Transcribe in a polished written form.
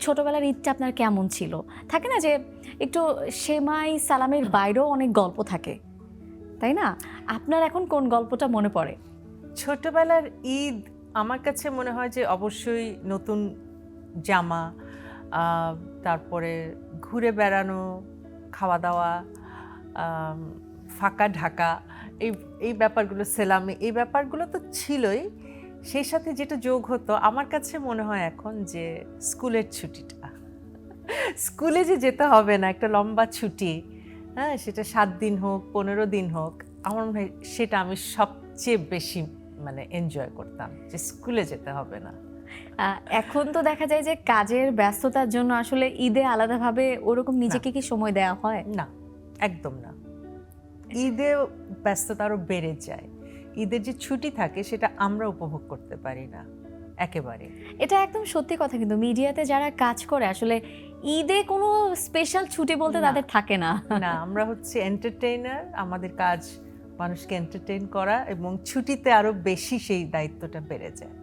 ছোটবেলার ঈদটা আপনার কেমন ছিল? থাকে না যে একটু সেমাই সালামের বাইরেও অনেক গল্প থাকে, তাই না? আপনার এখন কোন গল্পটা মনে পড়ে? ছোটবেলার ঈদ আমার কাছে মনে হয় যে অবশ্যই নতুন জামা, তারপরে ঘুরে বেড়ানো, খাওয়া দাওয়া, আম, ফাঁকা ঢাকা, এই এই ব্যাপারগুলো, সেলামি, এই ব্যাপারগুলো তো ছিলই। সেই সাথে যেটা যোগ হতো আমার কাছে মনে হয় এখন যে স্কুলের ছুটিটা, স্কুলে যে যেতে হবে না, একটা লম্বা ছুটি, হ্যাঁ, সেটা 7 দিন হোক 15 দিন হোক, আমার মনে হয় সেটা আমি সবচেয়ে বেশি মানে এনজয় করতাম, যে স্কুলে যেতে হবে না। এখন তো দেখা যায় যে কাজের ব্যস্ততার জন্য আসলে ঈদে আলাদাভাবে ওরকম না, নিজেকে কি সময় দেওয়া হয়? না, একদম না। ঈদে ব্যস্ততা আরো বেড়ে যায়। ঈদের যে ছুটি থাকে সেটা আমরা উপভোগ করতে পারি না একেবারে। এটা একদম সত্যি কথা, কিন্তু মিডিয়াতে যারা কাজ করে আসলে ঈদে কোনো স্পেশাল ছুটি বলতে না, তাদের থাকে না। না, আমরা হচ্ছে এন্টারটেইনার। আমাদের কাজ মানুষকে এন্টারটেইন করা, এবং ছুটিতে আরো বেশি সেই দায়িত্বটা বেড়ে যায়।